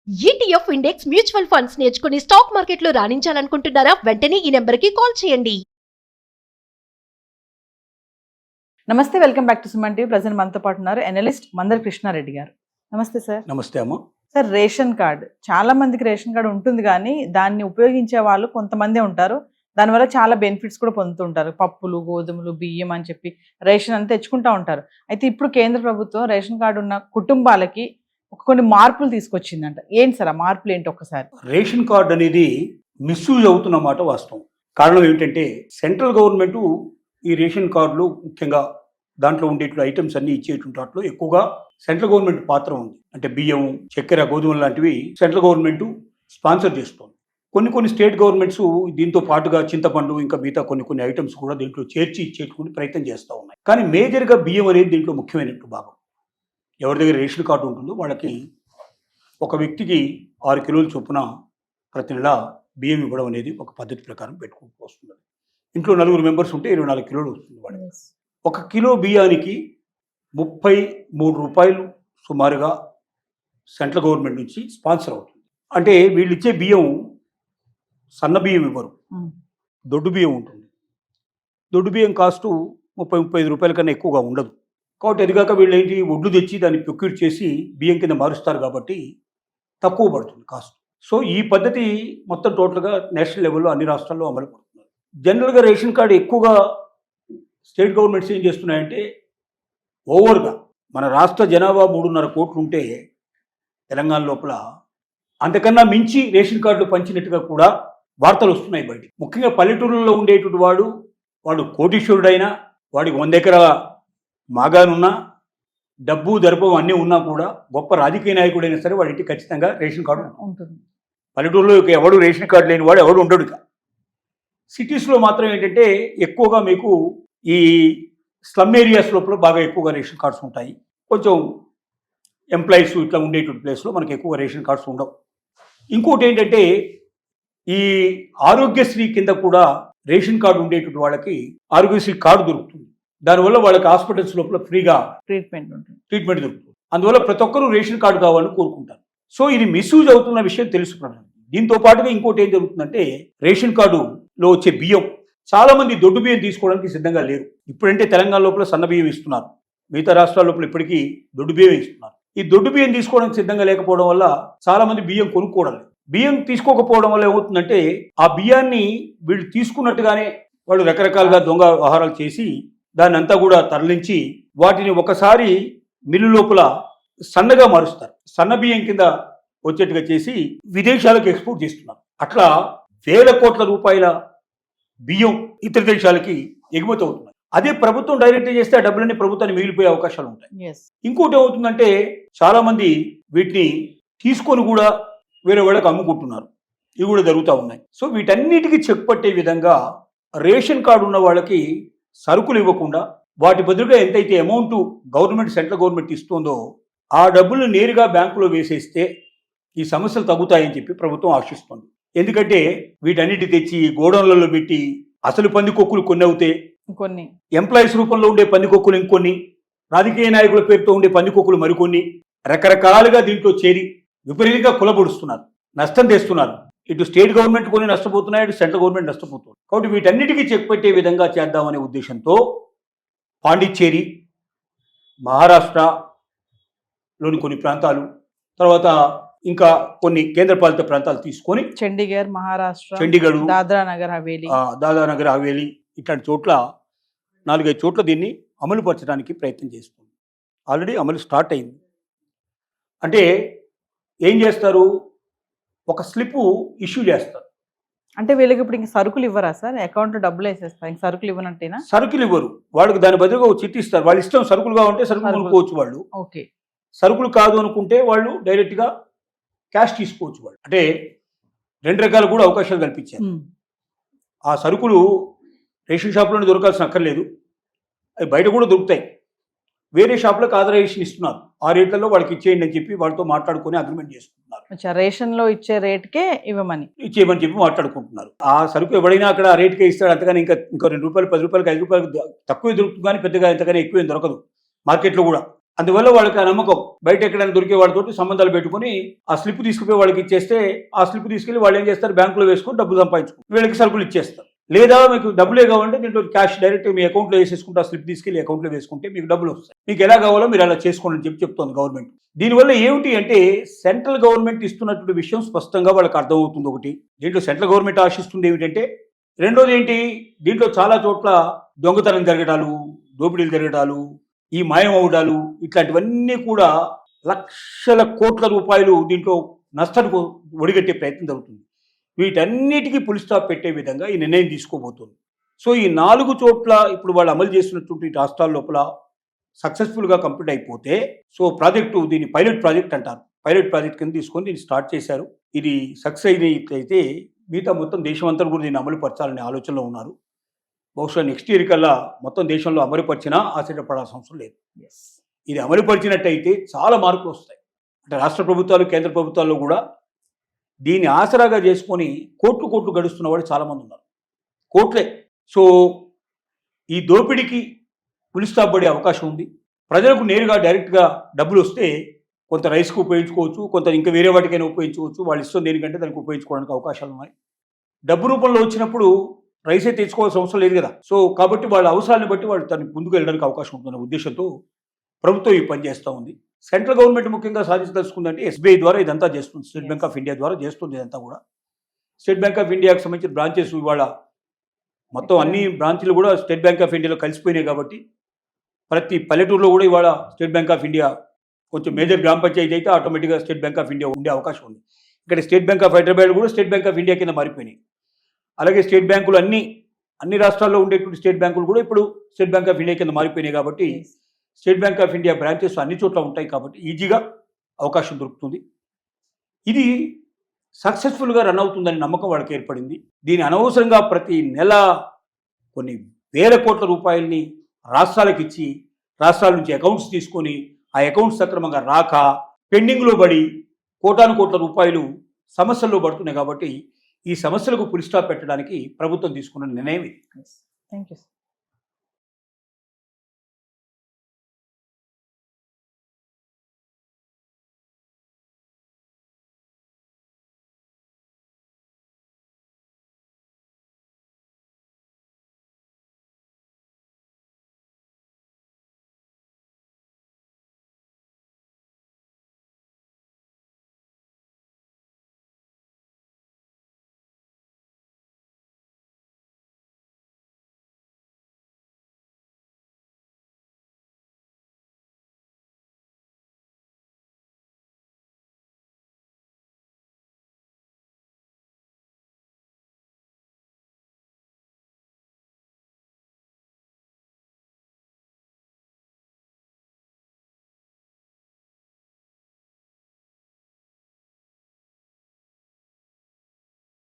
ETF index mutual funds నేర్చుకుని stock మార్కెట్లో రాణించాలనుకుంటున్నారా? వెంటనే ఈ నెంబర్కి కాల్ చేయండి. నమస్తే, welcome back to Suman TV. Present మనతో పాటు ఉన్నారు ఎనలిస్ట్ మందర్ కృష్ణారెడ్డి గారు. నమస్తే సార్. నమస్తే అమ్మ. సార్, రేషన్ కార్డు చాలా మందికి రేషన్ కార్డు ఉంటుంది, కానీ దాన్ని ఉపయోగించే వాళ్ళు కొంతమందే ఉంటారు. దానివల్ల చాలా బెనిఫిట్స్ కూడా పొందుతుంటారు. పప్పులు, గోధుమలు, బియ్యం అని చెప్పి రేషన్ అంతా తెచ్చుకుంటూ ఉంటారు. అయితే ఇప్పుడు కేంద్ర ప్రభుత్వం రేషన్ కార్డు ఉన్న కుటుంబాలకి కొన్ని మార్పులు తీసుకొచ్చిందంట. ఏంటి సార్ ఆ మార్పులు ఏంటి ఒక్కసారి? రేషన్ కార్డు అనేది మిస్యూజ్ అవుతున్న మాట వాస్తవం. కారణం ఏమిటంటే సెంట్రల్ గవర్నమెంట్ ఈ రేషన్ కార్డులు ముఖ్యంగా దాంట్లో ఉండేటువంటి ఐటమ్స్ అన్ని ఇచ్చేటువంటి వాటిలో ఎక్కువగా సెంట్రల్ గవర్నమెంట్ పాత్ర ఉంది. అంటే బియ్యం, చక్కెర, గోధుమలు లాంటివి సెంట్రల్ గవర్నమెంట్ స్పాన్సర్ చేస్తుంది. కొన్ని స్టేట్ గవర్నమెంట్స్ దీంతో పాటుగా చింతపండు ఇంకా మిగతా కొన్ని ఐటమ్స్ కూడా దీంట్లో చేర్చి ఇచ్చేటువంటి ప్రయత్నం చేస్తూ ఉన్నాయి. కానీ మేజర్గా బియ్యం అనేది దీంట్లో ముఖ్యమైనటువంటి భాగం. ఎవరి దగ్గర రేషన్ కార్డు ఉంటుందో వాళ్ళకి ఒక వ్యక్తికి 6 కిలోల చొప్పున ప్రతి నెల బియ్యం ఇవ్వడం అనేది ఒక పద్ధతి ప్రకారం పెట్టుకుంటూ వస్తుంది. ఇంట్లో 4 మెంబర్స్ ఉంటే 24 కిలోలు వస్తుంది వాళ్ళకి. 1 కిలో బియ్యానికి 33 రూపాయలు సుమారుగా సెంట్రల్ గవర్నమెంట్ నుంచి స్పాన్సర్ అవుతుంది. అంటే వీళ్ళు ఇచ్చే బియ్యం సన్న బియ్యం ఇవ్వరు, దొడ్డు బియ్యం ఉంటుంది. దొడ్డు బియ్యం కాస్టు 30-35 రూపాయల కన్నా ఎక్కువగా ఉండదు. కాబట్టి అదిగాక వీళ్ళు ఏంటి, ఒడ్లు తెచ్చి దాన్ని ప్రొక్యూర్ చేసి బియ్యం కింద మారుస్తారు కాబట్టి తక్కువ పడుతుంది కాస్ట్. సో ఈ పద్ధతి మొత్తం టోటల్గా నేషనల్ లెవెల్లో అన్ని రాష్ట్రాల్లో అమలు పడుతున్నారు. జనరల్గా రేషన్ కార్డు ఎక్కువగా స్టేట్ గవర్నమెంట్స్ ఏం చేస్తున్నాయంటే ఓవర్గా మన రాష్ట్ర జనాభా 3.5 కోట్లు ఉంటే తెలంగాణ లోపల అంతకన్నా మించి రేషన్ కార్డులు పంచినట్టుగా కూడా వార్తలు వస్తున్నాయి బయటికి. ముఖ్యంగా పల్లెటూరులో ఉండేటువంటి వాడు కోటీశ్వరుడైనా, వాడికి 100 ఎకరాల మాగానున్నా, డబ్బు దర్పం అన్నీ ఉన్నా కూడా, గొప్ప రాజకీయ నాయకుడైనా సరే వాడింటి ఖచ్చితంగా రేషన్ కార్డు ఉంటుంది. పల్లెటూరులో ఎవడు రేషన్ కార్డు లేని వాడు ఎవడు ఉండడు. సిటీస్లో మాత్రం ఏంటంటే ఎక్కువగా మీకు ఈ స్లమ్ ఏరియాస్ లోపల బాగా ఎక్కువగా రేషన్ కార్డ్స్ ఉంటాయి. కొంచెం ఎంప్లాయీస్ ఇట్లా ఉండేటువంటి ప్లేస్లో మనకి ఎక్కువగా రేషన్ కార్డ్స్ ఉండవు. ఇంకోటి ఏంటంటే ఈ ఆరోగ్యశ్రీ కింద కూడా రేషన్ కార్డు ఉండేటువంటి వాళ్ళకి ఆరోగ్యశ్రీ కార్డు దొరుకుతుంది. దానివల్ల వాళ్ళకి హాస్పిటల్స్ లోపల ఫ్రీగా ట్రీట్మెంట్ దొరుకుతుంది. అందువల్ల ప్రతి ఒక్కరూ రేషన్ కార్డు కావాలని కోరుకుంటారు. సో ఇది మిస్యూజ్ అవుతున్న విషయం తెలుసుకున్నాను. దీంతో పాటుగా ఇంకోటి ఏం జరుగుతుందంటే రేషన్ కార్డులో వచ్చే బియ్యం చాలా మంది దొడ్డు బియ్యం తీసుకోవడానికి సిద్ధంగా లేరు. ఇప్పుడంటే తెలంగాణ లోపల సన్న బియ్యం ఇస్తున్నారు, మిగతా రాష్ట్రాల లోపల ఇప్పటికీ దొడ్డు బియ్యం ఇస్తున్నారు. ఈ దొడ్డు బియ్యం తీసుకోవడానికి సిద్ధంగా లేకపోవడం వల్ల చాలా మంది బియ్యం కొనుక్కోవడం లేదు. బియ్యం తీసుకోకపోవడం వల్ల ఏమవుతుందంటే ఆ బియ్యాన్ని వీళ్ళు తీసుకున్నట్టుగానే వాళ్ళు రకరకాలుగా దొంగ వ్యవహారాలు చేసి దాన్ని అంతా కూడా తరలించి వాటిని ఒకసారి మిల్లు లోపల సన్నగా మారుస్తారు. సన్న బియ్యం కింద వచ్చేట్టుగా చేసి విదేశాలకు ఎక్స్పోర్ట్ చేస్తున్నారు. అట్లా వేల కోట్ల రూపాయల బియ్యం ఇతర దేశాలకి ఎగుమతి అవుతున్నాయి. అదే ప్రభుత్వం డైరెక్ట్ చేస్తే ఆ డబ్బులన్నీ ప్రభుత్వాన్ని మిగిలిపోయే అవకాశాలు ఉంటాయి. ఇంకోటి ఏమవుతుందంటే చాలా మంది వీటిని తీసుకొని కూడా వేరే వాళ్ళకి అమ్ముకుంటున్నారు. ఇవి కూడా జరుగుతూ ఉన్నాయి. సో వీటన్నిటికీ చెక్ పట్టే విధంగా రేషన్ కార్డు ఉన్న వాళ్ళకి సరుకులు ఇవ్వకుండా వాటి బదులుగా ఎంతైతే అమౌంట్ గవర్నమెంట్, సెంట్రల్ గవర్నమెంట్ ఇస్తుందో ఆ డబ్బులు నేరుగా బ్యాంకులో వేసేస్తే ఈ సమస్యలు తగ్గుతాయని చెప్పి ప్రభుత్వం ఆశిస్తుంది. ఎందుకంటే వీటన్నిటి తెచ్చి గోడౌన్లలో పెట్టి అసలు పందికొక్కులు కొన్ని అవుతాయి, కొన్ని ఎంప్లాయీస్ రూపంలో ఉండే పందికొక్కులు ఇంకొన్ని, రాజకీయ నాయకుల పేరుతో ఉండే పందికొక్కులు మరికొన్ని, రకరకాలుగా దీంట్లో చేరి విపరీతంగా కులబొడుస్తున్నారు, నష్టం తెస్తున్నారు. ఇటు స్టేట్ గవర్నమెంట్ కొన్ని నష్టపోతున్నాయి, ఇటు సెంట్రల్ గవర్నమెంట్ నష్టపోతుంది. కాబట్టి వీటన్నిటికీ చెక్ పెట్టే విధంగా చేద్దామనే ఉద్దేశంతో పాండిచ్చేరి, మహారాష్ట్రలోని కొన్ని ప్రాంతాలు, తర్వాత ఇంకా కొన్ని కేంద్రపాలిత ప్రాంతాలు తీసుకొని చండీగఢ్, మహారాష్ట్ర, చండీగఢ్, దాద్రా నగర్ హవేలీ ఇట్లాంటి చోట్ల 4-5 చోట్ల దీన్ని అమలు పరచడానికి ప్రయత్నం చేస్తుంది. ఆల్రెడీ అమలు స్టార్ట్ అయింది. అంటే ఏం చేస్తారు, ఒక స్లిప్ ఇష్యూ చేస్తారు. అంటే వీళ్ళకి ఇప్పుడు ఇంక సరుకులు ఇవ్వరా సార్? అకౌంట్లో డబ్బులు వేసేస్తారు, ఇంక సరుకులు ఇవ్వనంటేనా? సరుకులు ఇవ్వరు, వాళ్ళకి దాని బదులుగా ఒక చిట్టి ఇస్తారు. వాళ్ళ ఇష్టం, సరుకులుగా ఉంటే సరుకులు కొనుక్కోవచ్చు వాళ్ళు. ఓకే. సరుకులు కాదు అనుకుంటే వాళ్ళు డైరెక్ట్గా క్యాష్ తీసుకోవచ్చు. వాళ్ళు అంటే 2 రకాలు కూడా అవకాశాలు కల్పించారు. ఆ సరుకులు రేషన్ షాప్లోనే దొరకాల్సిన అక్కర్లేదు, అవి బయట కూడా దొరుకుతాయి. వేరే షాప్లకు ఆథరైజేషన్ ఇస్తున్నారు. ఆ రేట్లలో వాళ్ళకి ఇచ్చేయండి అని చెప్పి వాళ్ళతో మాట్లాడుకొని అగ్రిమెంట్ చేసుకుంటున్నారు. రేషన్లో ఇచ్చే రేట్కే ఇచ్చేయమని చెప్పి మాట్లాడుకుంటున్నారు. ఆ సరుకు ఎవడైనా అక్కడ ఆ రేట్కే ఇస్తాడు, అంతగాని ఇంకా 2 రూపాయలు, 10 రూపాయలకి, 5 రూపాయలకు తక్కువ దొరుకుతుంది, కానీ పెద్దగా ఎంతగానే ఎక్కువ దొరకదు మార్కెట్లో కూడా. అందువల్ల వాళ్ళకి ఆ నమ్మకం బయట ఎక్కడైనా దొరికే వాళ్ళతోటి సంబంధాలు పెట్టుకుని ఆ స్లిప్ తీసుకుపోయి వాళ్ళకి ఇచ్చేస్తే ఆ స్లిప్ తీసుకెళ్లి వాళ్ళు ఏం చేస్తారు, బ్యాంకులో వేసుకొని డబ్బు సంపాదించుకుంటారు, వీళ్ళకి సరుకులు ఇచ్చేస్తారు. లేదా మీకు డబ్బులే కావాలంటే దీంట్లో క్యాష్ డైరెక్ట్ మీ అకౌంట్లో వేసేసుకుంటే ఆ స్లిప్ తీసుకెళ్లి అకౌంట్లో వేసుకుంటే మీకు డబ్బులు వస్తాయి. మీకు ఎలా కావాలో మీరు అలా చేసుకోండి అని చెప్తోంది గవర్నమెంట్. దీనివల్ల ఏమిటి అంటే సెంట్రల్ గవర్నమెంట్ ఇస్తున్నటువంటి విషయం స్పష్టంగా వాళ్ళకి అర్థమవుతుంది. ఒకటి, దీంట్లో సెంట్రల్ గవర్నమెంట్ ఆశిస్తుంది ఏమిటంటే, రెండోది ఏంటి, దీంట్లో చాలా చోట్ల దొంగతనం జరగడాలు, దోపిడీలు జరగడాలు, ఈ మాయం అవడాలు, ఇట్లాంటివన్నీ కూడా లక్షల కోట్ల రూపాయలు దీంట్లో నష్టానికి ఒడిగట్టే ప్రయత్నం జరుగుతుంది. వీటన్నిటికీ పులి స్టాప్ పెట్టే విధంగా ఈ నిర్ణయం తీసుకోబోతుంది. సో ఈ 4 చోట్ల ఇప్పుడు వాళ్ళు అమలు చేస్తున్నటువంటి రాష్ట్రాల లోపల సక్సెస్ఫుల్గా కంప్లీట్ అయిపోతే, సో ప్రాజెక్టు దీన్ని పైలట్ ప్రాజెక్ట్ అంటారు, పైలట్ ప్రాజెక్ట్ కింద తీసుకొని దీన్ని స్టార్ట్ చేశారు. ఇది సక్సెస్ అయినట్లయితే మిగతా మొత్తం దేశం అంతా కూడా దీన్ని అమలు పరచాలనే ఆలోచనలో ఉన్నారు. బహుశా నెక్స్ట్ ఇయర్ కల్లా మొత్తం దేశంలో అమలుపరిచినా ఆశ్చర్యపడాల్సిన అవసరం లేదు. ఇది అమలుపరిచినట్టయితే చాలా మార్పులు వస్తాయి. అంటే రాష్ట్ర ప్రభుత్వాలు, కేంద్ర ప్రభుత్వాల్లో కూడా దీన్ని ఆసరాగా చేసుకొని కోట్లు గడుస్తున్న వాళ్ళు చాలామంది ఉన్నారు, కోట్లే. సో ఈ దోపిడీకి పులి స్టాప్ పడే అవకాశం ఉంది. ప్రజలకు నేరుగా డైరెక్ట్గా డబ్బులు వస్తే కొంత రైస్కి ఉపయోగించుకోవచ్చు, కొంత ఇంకా వేరే వాటికైనా ఉపయోగించుకోవచ్చు, వాళ్ళు ఇష్టం దేనికంటే దానికి ఉపయోగించుకోవడానికి అవకాశాలు ఉన్నాయి. డబ్బు రూపంలో వచ్చినప్పుడు రైసే తెచ్చుకోవాల్సిన అవసరం లేదు కదా. సో కాబట్టి వాళ్ళ అవసరాన్ని బట్టి వాళ్ళు దానికి ముందుకు వెళ్ళడానికి అవకాశం ఉంటుందన్న ఉద్దేశంతో ప్రభుత్వం ఈ పని చేస్తూ ఉంది. సెంట్రల్ గవర్నమెంట్ ముఖ్యంగా సాధించదలుచుకుందంటే ఎస్బీఐ ద్వారా ఇదంతా చేస్తుంది, స్టేట్ బ్యాంక్ ఆఫ్ ఇండియా ద్వారా చేస్తుంది ఇదంతా కూడా. స్టేట్ బ్యాంక్ ఆఫ్ ఇండియాకి సంబంధించిన బ్రాంచెస్ ఇవాళ మొత్తం అన్ని బ్రాంచ్లు కూడా స్టేట్ బ్యాంక్ ఆఫ్ ఇండియాలో కలిసిపోయినాయి కాబట్టి ప్రతి పల్లెటూరులో కూడా ఇవాళ స్టేట్ బ్యాంక్ ఆఫ్ ఇండియా, కొంచెం మేజర్ గ్రామ పంచాయతీ అయితే ఆటోమేటిక్గా స్టేట్ బ్యాంక్ ఆఫ్ ఇండియా ఉండే అవకాశం ఉంది. ఇక్కడ స్టేట్ బ్యాంక్ ఆఫ్ హైదరాబాద్ కూడా స్టేట్ బ్యాంక్ ఆఫ్ ఇండియా కింద మారిపోయినాయి. అలాగే స్టేట్ బ్యాంకులు అన్ని రాష్ట్రాల్లో ఉండేటువంటి స్టేట్ బ్యాంకులు కూడా ఇప్పుడు స్టేట్ బ్యాంక్ ఆఫ్ ఇండియా కింద మారిపోయినాయి కాబట్టి state bank of India branches అన్ని చోట్ల ఉంటాయి కాబట్టి ఈజీగా అవకాశం దొరుకుతుంది. ఇది సక్సెస్ఫుల్గా రన్ అవుతుందని నమ్మకం వాళ్ళకి ఏర్పడింది. దీని అనవసరంగా ప్రతి నెల కొన్ని వేల కోట్ల రూపాయలని రాష్ట్రాలకు ఇచ్చి రాష్ట్రాల నుంచి అకౌంట్స్ తీసుకొని ఆ అకౌంట్స్ సక్రమంగా రాక పెండింగ్లో పడి కోట్ల రూపాయలు సమస్యల్లో పడుతున్నాయి. కాబట్టి ఈ సమస్యలకు పులి స్టాప్ పెట్టడానికి ప్రభుత్వం తీసుకున్న నిర్ణయం ఇది. Thank you.